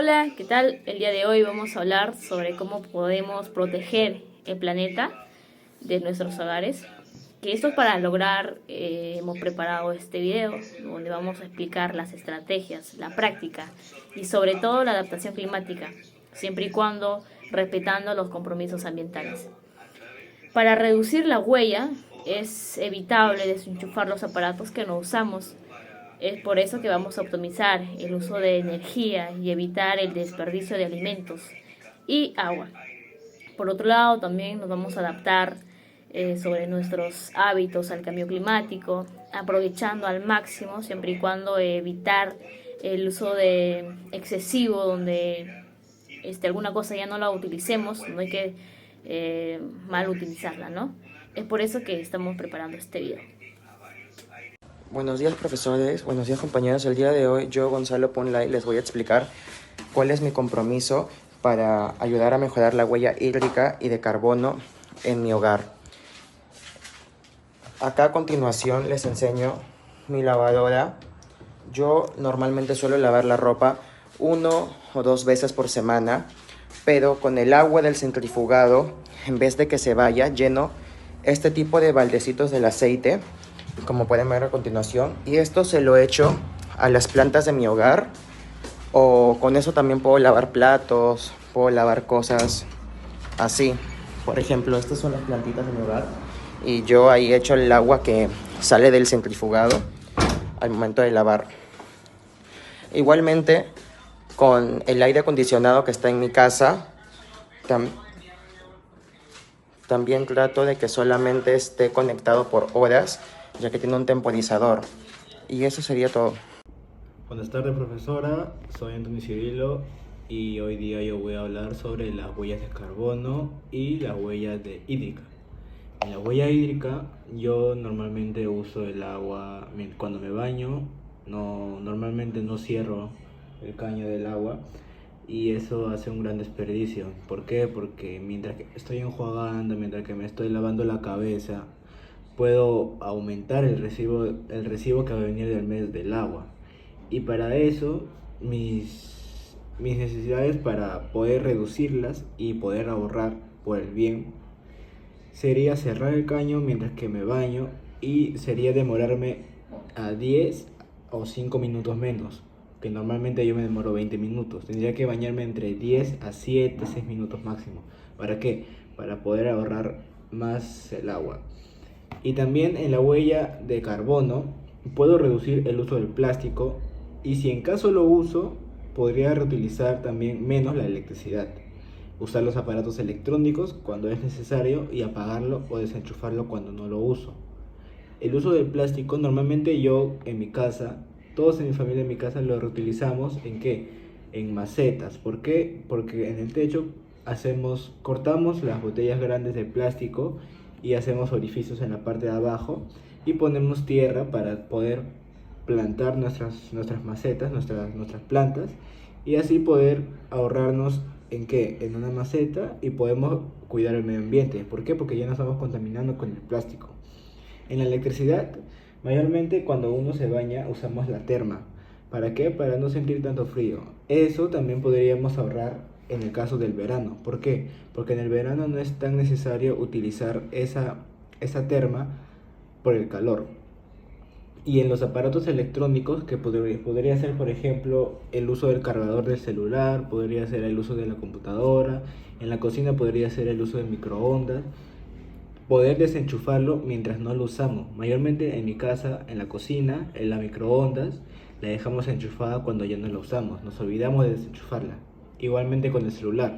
Hola, ¿qué tal? El día de hoy vamos a hablar sobre cómo podemos proteger el planeta de nuestros hogares. Que esto para lograr, hemos preparado este video donde vamos a explicar las estrategias, la práctica y sobre todo la adaptación climática, siempre y cuando respetando los compromisos ambientales. Para reducir la huella es evitable desenchufar los aparatos que no usamos. Es por eso que vamos a optimizar el uso de energía y evitar el desperdicio de alimentos y agua. Por otro lado, también nos vamos a adaptar sobre nuestros hábitos al cambio climático, aprovechando al máximo, siempre y cuando evitar el uso de excesivo, donde alguna cosa ya no la utilicemos, no hay que mal utilizarla, ¿no? Es por eso que estamos preparando este video. Buenos días, profesores, buenos días, compañeros. El día de hoy yo, Gonzalo Ponlay, les voy a explicar cuál es mi compromiso para ayudar a mejorar la huella hídrica y de carbono en mi hogar. Acá a continuación les enseño mi lavadora. Yo normalmente suelo lavar la ropa 1 o 2 veces por semana, pero con el agua del centrifugado, en vez de que se vaya, lleno este tipo de baldecitos del aceite, como pueden ver a continuación, y esto se lo echo a las plantas de mi hogar, o con eso también puedo lavar platos, puedo lavar cosas así. Por ejemplo, estas son las plantitas de mi hogar y yo ahí echo el agua que sale del centrifugado al momento de lavar. Igualmente, con el aire acondicionado que está en mi casa, también trato de que solamente esté conectado por horas, ya que tiene un temporizador. Y eso sería todo. Buenas tardes, profesora, soy Antonio Cirilo y hoy día yo voy a hablar sobre las huellas de carbono y las huellas hídricas. En la huella hídrica yo normalmente uso el agua cuando me baño, normalmente no cierro el caño del agua y eso hace un gran desperdicio. ¿Por qué? Porque mientras que estoy enjuagando, mientras que me estoy lavando la cabeza, puedo aumentar el recibo que va a venir del mes del agua. Y para eso, mis necesidades para poder reducirlas y poder ahorrar por el bien, sería cerrar el caño mientras que me baño y sería demorarme a 10 o 5 minutos menos, que normalmente yo me demoro 20 minutos. Tendría que bañarme entre 10 a 7, 6 minutos máximo. ¿Para qué? Para poder ahorrar más el agua. Y también en la huella de carbono puedo reducir el uso del plástico y si en caso lo uso, podría reutilizar también menos la electricidad. Usar los aparatos electrónicos cuando es necesario y apagarlo o desenchufarlo cuando no lo uso. El uso del plástico, normalmente yo en mi casa, todos en mi familia en mi casa lo reutilizamos ¿en qué? En macetas. ¿Por qué? Porque en el techo cortamos las botellas grandes de plástico y hacemos orificios en la parte de abajo y ponemos tierra para poder plantar nuestras macetas, nuestras plantas y así poder ahorrarnos ¿en qué? En una maceta y podemos cuidar el medio ambiente. ¿Por qué? Porque ya no estamos contaminando con el plástico. En la electricidad, mayormente cuando uno se baña usamos la terma. ¿Para qué? Para no sentir tanto frío. Eso también podríamos ahorrar en el caso del verano. ¿Por qué? Porque en el verano no es tan necesario utilizar esa terma por el calor. Y en los aparatos electrónicos, que podría ser, por ejemplo, el uso del cargador del celular, podría ser el uso de la computadora, en la cocina podría ser el uso de microondas, poder desenchufarlo mientras no lo usamos. Mayormente en mi casa, en la cocina, en la microondas, la dejamos enchufada cuando ya no la usamos, nos olvidamos de desenchufarla. Igualmente con el celular.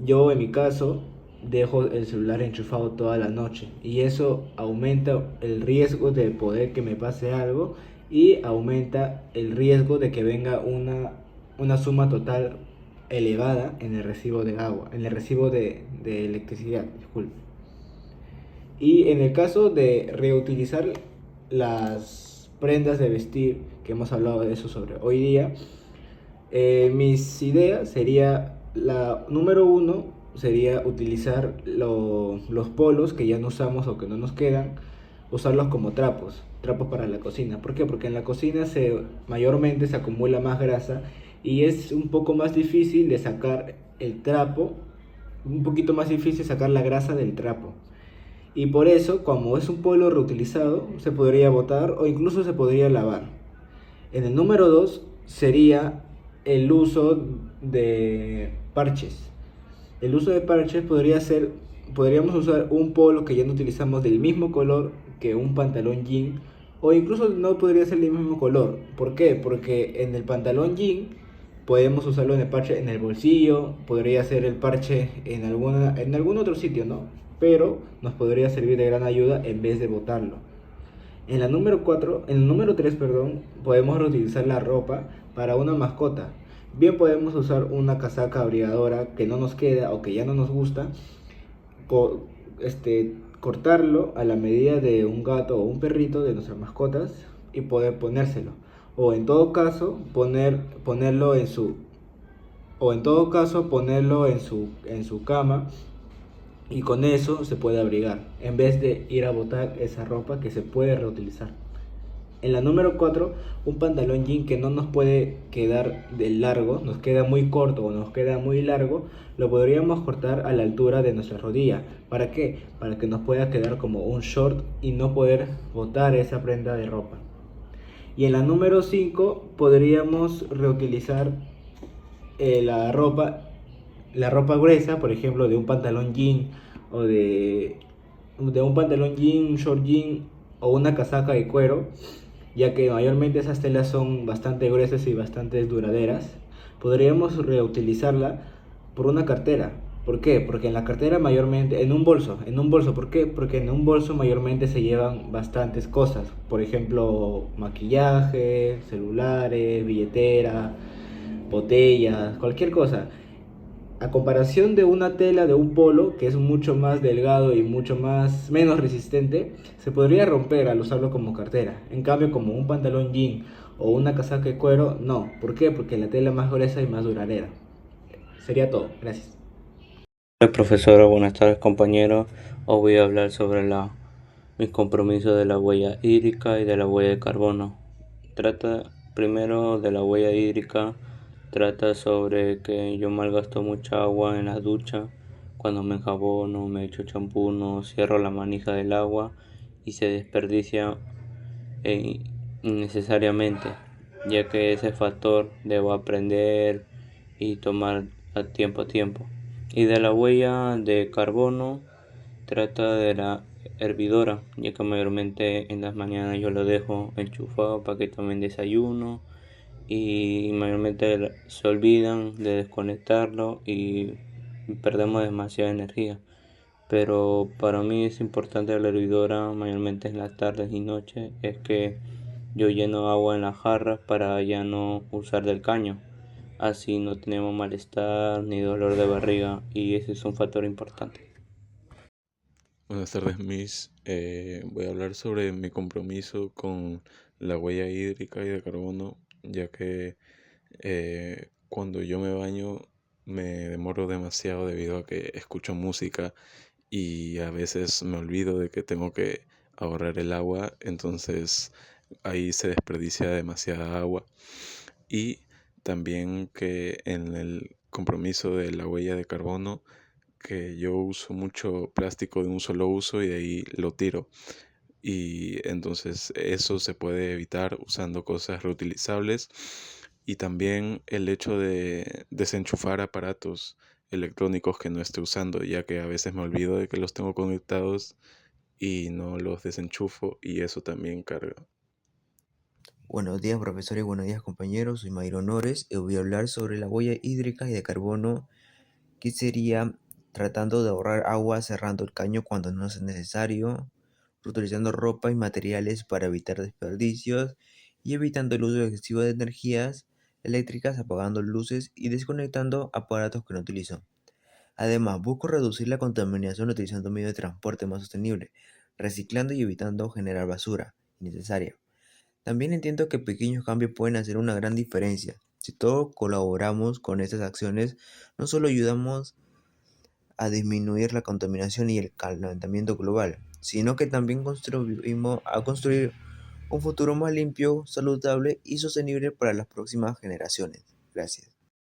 Yo en mi caso dejo el celular enchufado toda la noche y eso aumenta el riesgo de poder que me pase algo y aumenta el riesgo de que venga una suma total elevada en el recibo de agua, en el recibo de electricidad, disculpe. Y en el caso de reutilizar las prendas de vestir, que hemos hablado de eso sobre hoy día, mis ideas sería, la número 1 sería utilizar los polos que ya no usamos o que no nos quedan, usarlos como trapos para la cocina. ¿Por qué? Porque en la cocina mayormente se acumula más grasa y es un poco más difícil de sacar el trapo, un poquito más difícil sacar la grasa del trapo. Y por eso, como es un polo reutilizado, se podría botar o incluso se podría lavar. En el número 2 sería el uso de parches. El uso de parches podríamos usar un polo que ya no utilizamos del mismo color que un pantalón jean, o incluso no podría ser del mismo color. ¿Por qué? Porque en el pantalón jean podemos usarlo en el parche en el bolsillo, podría ser el parche en algún otro sitio, ¿no? Pero nos podría servir de gran ayuda en vez de botarlo. En el número 3, perdón, podemos reutilizar la ropa para una mascota. Bien podemos usar una casaca abrigadora que no nos queda o que ya no nos gusta, cortarlo a la medida de un gato o un perrito de nuestras mascotas y poder ponérselo. O en todo caso, ponerlo en su en su cama, y con eso se puede abrigar, en vez de ir a botar esa ropa que se puede reutilizar. En la número 4, un pantalón jean que no nos puede quedar de largo, nos queda muy corto o nos queda muy largo, lo podríamos cortar a la altura de nuestra rodilla. ¿Para qué? Para que nos pueda quedar como un short y no poder botar esa prenda de ropa. Y en la número 5 podríamos reutilizar la ropa gruesa, por ejemplo, de un pantalón jean o de un pantalón jean, un short jean o una casaca de cuero, ya que mayormente esas telas son bastante gruesas y bastante duraderas. Podríamos reutilizarla por una cartera. ¿Por qué? Porque en la cartera mayormente, en un bolso, ¿por qué? Porque en un bolso mayormente se llevan bastantes cosas, por ejemplo, maquillaje, celulares, billetera, botellas, cualquier cosa. A comparación de una tela de un polo, que es mucho más delgado y menos resistente, se podría romper al usarlo como cartera. En cambio, como un pantalón jean o una casaca de cuero, no. ¿Por qué? Porque la tela es más gruesa y más duradera. Sería todo. Gracias. Hola profesora, buenas tardes compañeros. Os voy a hablar sobre mis compromisos de la huella hídrica y de la huella de carbono. Trata primero de la huella hídrica, trata sobre que yo malgasto mucha agua en la ducha, cuando me enjabono, me echo champú, no cierro la manija del agua y se desperdicia innecesariamente, ya que ese factor debo aprender y tomar a tiempo. Y de la huella de carbono, trata de la hervidora, ya que mayormente en las mañanas yo lo dejo enchufado para que tomen desayuno y mayormente se olvidan de desconectarlo y perdemos demasiada energía. Pero para mí es importante la hervidora, mayormente en las tardes y noches, es que yo lleno agua en las jarras para ya no usar del caño. Así no tenemos malestar ni dolor de barriga y ese es un factor importante. Buenas tardes, Miss. Voy a hablar sobre mi compromiso con la huella hídrica y de carbono, ya que cuando yo me baño me demoro demasiado debido a que escucho música y a veces me olvido de que tengo que ahorrar el agua, entonces ahí se desperdicia demasiada agua. Y también que en el compromiso de la huella de carbono, que yo uso mucho plástico de un solo uso y de ahí lo tiro. Y entonces eso se puede evitar usando cosas reutilizables, y también el hecho de desenchufar aparatos electrónicos que no esté usando, ya que a veces me olvido de que los tengo conectados y no los desenchufo y eso también carga. Buenos días, profesores, buenos días, compañeros. Soy Mayro Honores y voy a hablar sobre la huella hídrica y de carbono, que sería tratando de ahorrar agua cerrando el caño cuando no es necesario, reutilizando ropa y materiales para evitar desperdicios y evitando el uso excesivo de energías eléctricas, apagando luces y desconectando aparatos que no utilizo. Además, busco reducir la contaminación utilizando medios de transporte más sostenibles, reciclando y evitando generar basura innecesaria. También entiendo que pequeños cambios pueden hacer una gran diferencia. Si todos colaboramos con estas acciones, no solo ayudamos a disminuir la contaminación y el calentamiento global, sino que también contribuimos a construir un futuro más limpio, saludable y sostenible para las próximas generaciones. Gracias.